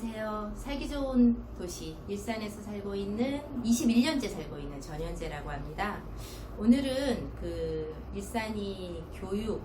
안녕하세요. 살기 좋은 도시 일산에서 살고 있는 21년째 살고 있는 전현재라고 합니다. 오늘은 일산이 교육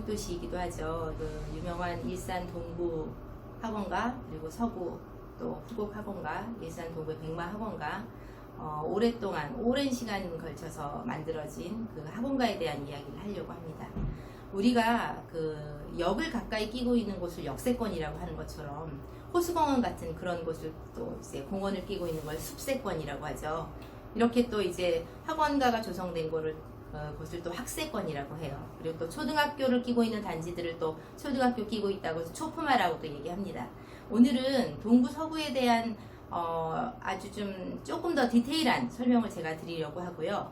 도시이기도 하죠. 유명한 일산 동구 학원가, 그리고 서구 또 후곡 학원가, 일산 동구의 백마 학원가, 오랜 시간 걸쳐서 만들어진 그 학원가에 대한 이야기를 하려고 합니다. 우리가 역을 가까이 끼고 있는 곳을 역세권이라고 하는 것처럼 호수공원 같은 그런 곳을 또 이제 공원을 끼고 있는 걸 숲세권이라고 하죠. 이렇게 또 이제 학원가가 조성된 곳을 또 학세권이라고 해요. 그리고 또 초등학교를 끼고 있는 단지들을 또 초등학교 끼고 있다고 해서 초품화라고도 얘기합니다. 오늘은 동구 서구에 대한 아주 조금 더 디테일한 설명을 제가 드리려고 하고요.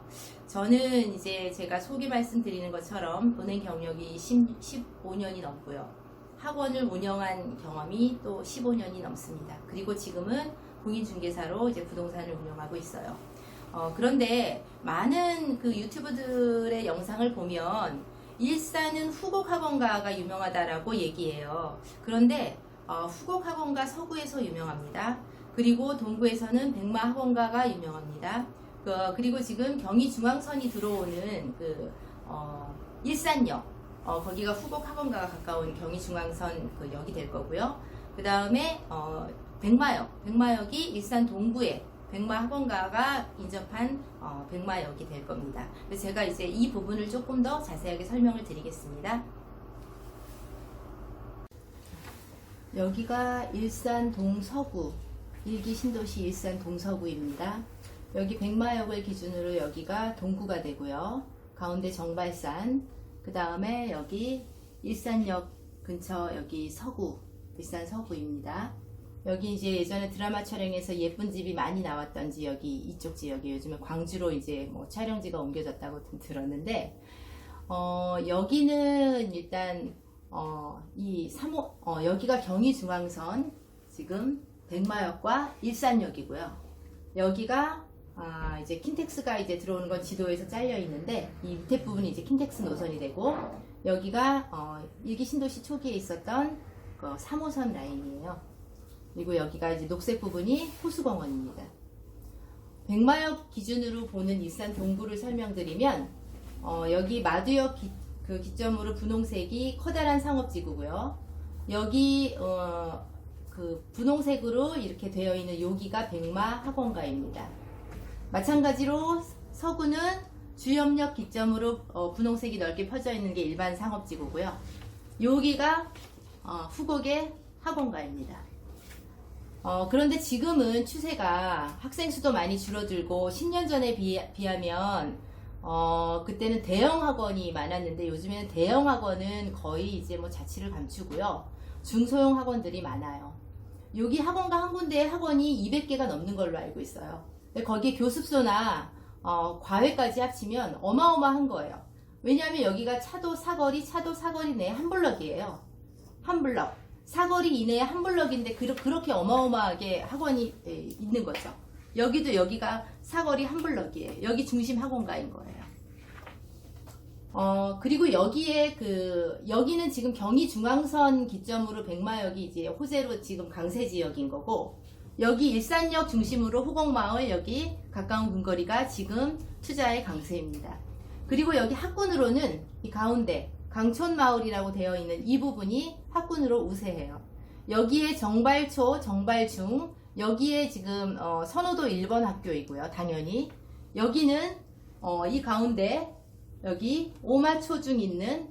저는 이제 제가 소개 말씀드리는 것처럼 은행 경력이 15년이 넘고요. 학원을 운영한 경험이 또 15년이 넘습니다. 그리고 지금은 공인중개사로 이제 부동산을 운영하고 있어요. 그런데 많은 유튜브들의 영상을 보면 일산은 후곡 학원가가 유명하다라고 얘기해요. 그런데 후곡 학원가 서구에서 유명합니다. 그리고 동구에서는 백마 학원가가 유명합니다. 그리고 지금 경의중앙선이 들어오는 일산역, 거기가 후곡 학원가가 가까운 경의중앙선 역이 될 거고요. 그 다음에 백마역이 일산 동구에 백마 학원가가 인접한 백마역이 될 겁니다. 그래서 제가 이제 이 부분을 조금 더 자세하게 설명을 드리겠습니다. 여기가 일산 동서구, 일기 신도시 일산 동서구입니다. 여기 백마역을 기준으로 여기가 동구가 되고요. 가운데 정발산, 그 다음에 여기 일산역 근처 여기 서구, 일산 서구입니다. 여기 이제 예전에 드라마 촬영에서 예쁜 집이 많이 나왔던 지역이 이쪽 지역이 요즘에 광주로 이제 촬영지가 옮겨졌다고 들었는데, 여기는 일단 여기가 경의중앙선 지금 백마역과 일산역이고요. 여기가 이제 킨텍스가 이제 들어오는 건 지도에서 잘려 있는데 이 밑에 부분이 이제 킨텍스 노선이 되고, 여기가 일기 신도시 초기에 있었던 3호선 라인이에요. 그리고 여기가 이제 녹색 부분이 호수공원입니다. 백마역 기준으로 보는 일산 동구를 설명드리면, 여기 마두역 기점으로 분홍색이 커다란 상업지구고요. 여기 분홍색으로 이렇게 되어 있는 여기가 백마 학원가입니다. 마찬가지로 서구는 주염역 기점으로 분홍색이 넓게 펴져 있는 게 일반 상업지구고요. 여기가 후곡의 학원가입니다. 그런데 지금은 추세가 학생 수도 많이 줄어들고 10년 전에 비하면 그때는 대형 학원이 많았는데 요즘에는 대형 학원은 거의 이제 자취를 감추고요. 중소형 학원들이 많아요. 여기 학원가 한 군데에 학원이 200개가 넘는 걸로 알고 있어요. 거기에 교습소나 과외까지 합치면 어마어마한 거예요. 왜냐하면 여기가 차도 사거리 내에 한 블럭이에요. 한 블럭. 사거리 이내에 한 블럭인데 그렇게 어마어마하게 학원이 있는 거죠. 여기가 사거리 한 블럭이에요. 여기 중심 학원가인 거예요. 그리고 여기는 지금 경의중앙선 기점으로 백마역이 이제 호재로 지금 강세 지역인 거고, 여기 일산역 중심으로 후곡마을 여기 가까운 근거리가 지금 투자의 강세입니다. 그리고 여기 학군으로는 이 가운데 강촌마을이라고 되어 있는 이 부분이 학군으로 우세해요. 여기에 정발초, 정발중, 여기에 지금 선호도 1번 학교이고요. 당연히 여기는 이 가운데 여기 오마초중 있는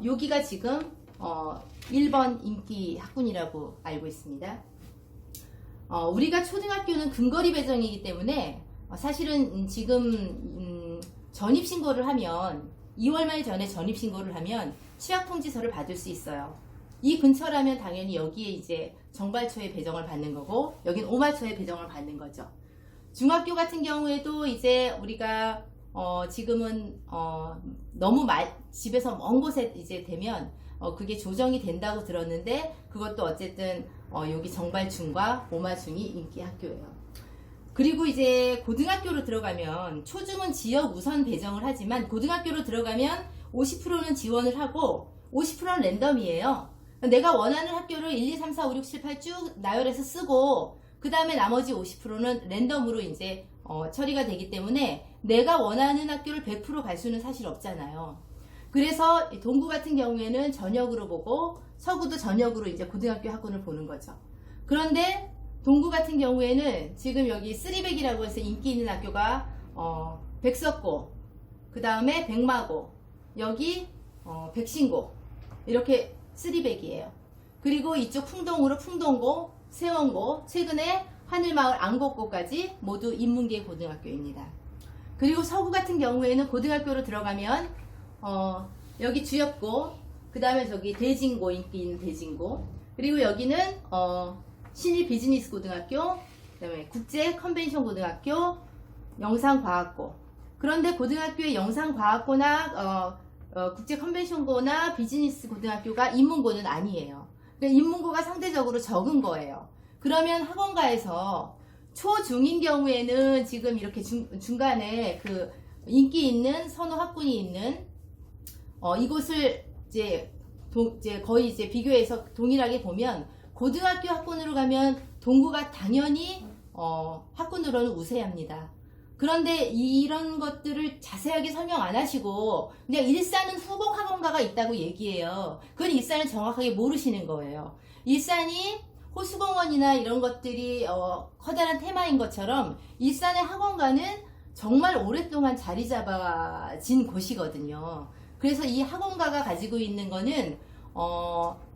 여기가 지금 1번 인기 학군이라고 알고 있습니다. 우리가 초등학교는 근거리 배정이기 때문에 사실은 지금 전입신고를 하면 2월 말 전에 전입신고를 하면 취약통지서를 받을 수 있어요. 이 근처라면 당연히 여기에 이제 정발초에 배정을 받는 거고, 여긴 오마초에 배정을 받는 거죠. 중학교 같은 경우에도 이제 우리가 지금은 너무 집에서 먼 곳에 이제 되면 그게 조정이 된다고 들었는데, 그것도 어쨌든 여기 정발중과 오마중이 인기 학교예요. 그리고 이제 고등학교로 들어가면, 초중은 지역 우선 배정을 하지만 고등학교로 들어가면 50%는 지원을 하고 50%는 랜덤이에요. 내가 원하는 학교를 1, 2, 3, 4, 5, 6, 7, 8 쭉 나열해서 쓰고 그 다음에 나머지 50%는 랜덤으로 이제 처리가 되기 때문에 내가 원하는 학교를 100% 갈 수는 사실 없잖아요. 그래서 동구 같은 경우에는 전역으로 보고 서구도 전역으로 이제 고등학교 학군을 보는 거죠. 그런데 동구 같은 경우에는 지금 여기 쓰리백이라고 해서 인기 있는 학교가 백석고, 그 다음에 백마고, 여기 백신고, 이렇게 쓰리백이에요. 그리고 이쪽 풍동으로 풍동고, 세원고, 최근에 하늘마을 안곡고까지 모두 인문계 고등학교입니다. 그리고 서구 같은 경우에는 고등학교로 들어가면 여기 주엽고, 그 다음에 저기 대진고, 인기 있는 대진고, 그리고 여기는 신일 비즈니스 고등학교, 그 다음에 국제 컨벤션 고등학교, 영상과학고. 그런데 고등학교의 영상과학고나 국제 컨벤션고나 비즈니스 고등학교가 인문고는 아니에요. 그러니까 인문고가 상대적으로 적은 거예요. 그러면 학원가에서 초, 중인 경우에는 지금 이렇게 중간에 그 인기 있는 선호 학군이 있는 이곳을 이제 거의 이제 비교해서 동일하게 보면 고등학교 학군으로 가면 동구가 당연히 학군으로는 우세합니다. 그런데 이런 것들을 자세하게 설명 안 하시고 그냥 일산은 후곡 학원가가 있다고 얘기해요. 그건 일산을 정확하게 모르시는 거예요. 일산이 호수공원이나 이런 것들이 커다란 테마인 것처럼 일산의 학원가는 정말 오랫동안 자리 잡아진 곳이거든요. 그래서 이 학원가가 가지고 있는 거는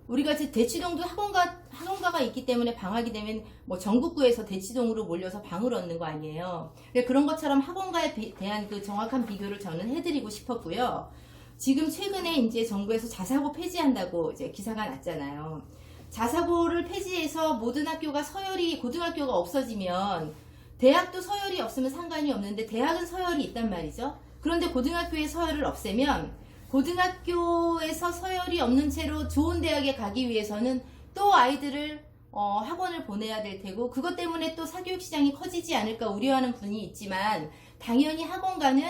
우리가 대치동도 학원가가 있기 때문에 방학이 되면 뭐 전국구에서 대치동으로 몰려서 방을 얻는 거 아니에요. 그런 것처럼 학원가에 대한 그 정확한 비교를 저는 해드리고 싶었고요. 지금 최근에 이제 정부에서 자사고 폐지한다고 이제 기사가 났잖아요. 자사고를 폐지해서 모든 학교가 서열이 고등학교가 없어지면 대학도 서열이 없으면 상관이 없는데 대학은 서열이 있단 말이죠. 그런데 고등학교의 서열을 없애면 고등학교에서 서열이 없는 채로 좋은 대학에 가기 위해서는 또 아이들을 학원을 보내야 될 테고 그것 때문에 또 사교육 시장이 커지지 않을까 우려하는 분이 있지만 당연히 학원가는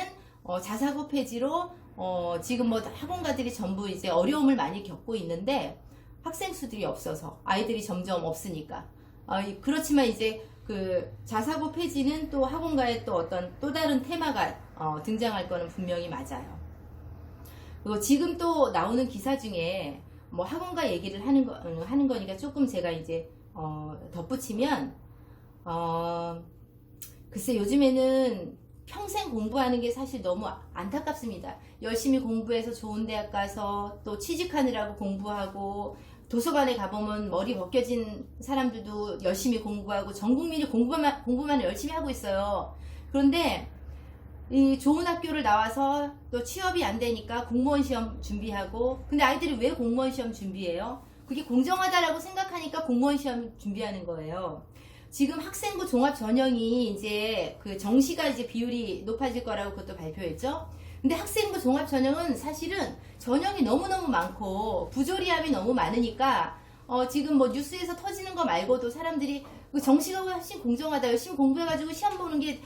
자사고 폐지로 지금 뭐 학원가들이 전부 이제 어려움을 많이 겪고 있는데 학생 수들이 없어서 아이들이 점점 없으니까 그렇지만 이제 그 자사고 폐지는 또 학원가에 또 어떤 또 다른 테마가 등장할 거는 분명히 맞아요. 그리고 지금 또 나오는 기사 중에 뭐 학원가 얘기를 하는 거니까 조금 제가 이제 덧붙이면 글쎄 요즘에는 평생 공부하는 게 사실 너무 안타깝습니다. 열심히 공부해서 좋은 대학 가서 또 취직하느라고 공부하고 도서관에 가보면 머리 벗겨진 사람들도 열심히 공부하고 전 국민이 공부만 열심히 하고 있어요. 그런데 이 좋은 학교를 나와서 또 취업이 안 되니까 공무원 시험 준비하고 근데 아이들이 왜 공무원 시험 준비해요? 그게 공정하다라고 생각하니까 공무원 시험 준비하는 거예요. 지금 학생부 종합 전형이 이제 그 정시가 이제 비율이 높아질 거라고 그것도 발표했죠. 근데 학생부 종합 전형은 사실은 전형이 너무너무 많고 부조리함이 너무 많으니까 지금 뭐 뉴스에서 터지는 거 말고도 사람들이 그 정시가 훨씬 공정하다 열심히 공부해가지고 시험 보는 게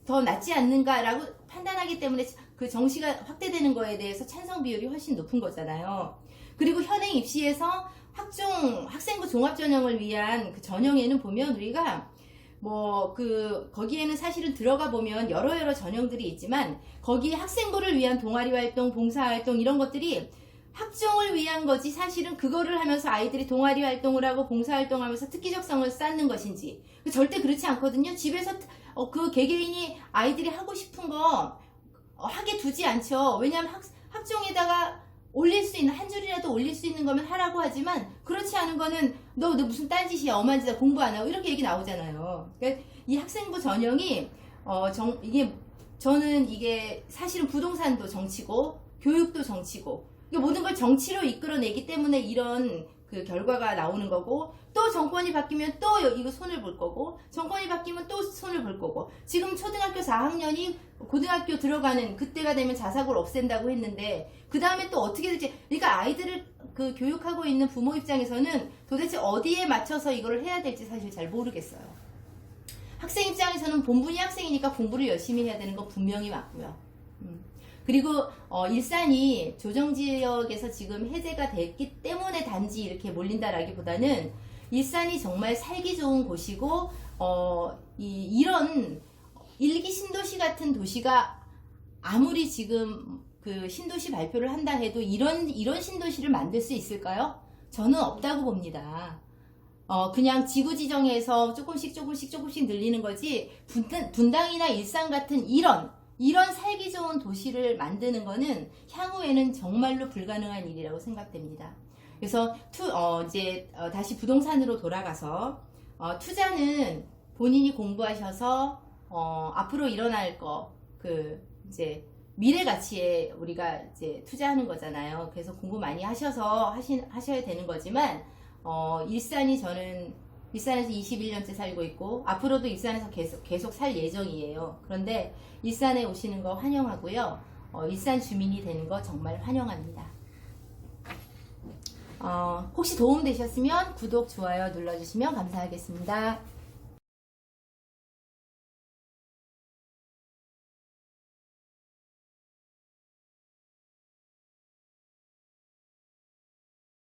더 낫지 않는가라고 판단하기 때문에 그 정시가 확대되는 거에 대해서 찬성 비율이 훨씬 높은 거잖아요. 그리고 현행 입시에서 학생부 종합전형을 위한 그 전형에는 보면 우리가 뭐 거기에는 사실은 들어가 보면 여러 전형들이 있지만 거기에 학생부를 위한 동아리 활동, 봉사 활동 이런 것들이 학종을 위한 거지 사실은 그거를 하면서 아이들이 동아리 활동을 하고 봉사 활동하면서 특기적성을 쌓는 것인지 절대 그렇지 않거든요. 집에서 그 개개인이 아이들이 하고 싶은 거 하게 두지 않죠. 왜냐하면 학종에다가 올릴 수 있는 한 줄이라도 올릴 수 있는 거면 하라고 하지만 그렇지 않은 거는 너 무슨 딴짓이야 엄한 짓이야 공부 안 하고 이렇게 얘기 나오잖아요. 그러니까 이 학생부 전형이 저는 이게 사실은 부동산도 정치고 교육도 정치고 모든 걸 정치로 이끌어내기 때문에 이런 그 결과가 나오는 거고 또 정권이 바뀌면 또 이거 손을 볼 거고 정권이 바뀌면 또 손을 볼 거고 지금 초등학교 4학년이 고등학교 들어가는 그때가 되면 자사고를 없앤다고 했는데 그 다음에 또 어떻게 될지 그러니까 아이들을 그 교육하고 있는 부모 입장에서는 도대체 어디에 맞춰서 이거를 해야 될지 사실 잘 모르겠어요. 학생 입장에서는 본분이 학생이니까 공부를 열심히 해야 되는 건 분명히 맞고요. 그리고 일산이 조정지역에서 지금 해제가 됐기 때문에 단지 이렇게 몰린다라기보다는 일산이 정말 살기 좋은 곳이고 이런 일기 신도시 같은 도시가 아무리 지금 그 신도시 발표를 한다 해도 이런 신도시를 만들 수 있을까요? 저는 없다고 봅니다. 그냥 지구 지정에서 조금씩 늘리는 거지, 분당이나 일산 같은 이런 살기 좋은 도시를 만드는 거는 향후에는 정말로 불가능한 일이라고 생각됩니다. 그래서 다시 부동산으로 돌아가서 투자는 본인이 공부하셔서 앞으로 일어날 이제 미래 가치에 우리가 이제 투자하는 거잖아요. 그래서 공부 많이 하셔서 하셔야 되는 거지만 저는 일산에서 21년째 살고 있고 앞으로도 일산에서 계속 살 예정이에요. 그런데 일산에 오시는 거 환영하고요. 일산 주민이 되는 거 정말 환영합니다. 혹시 도움 되셨으면 구독, 좋아요 눌러주시면 감사하겠습니다.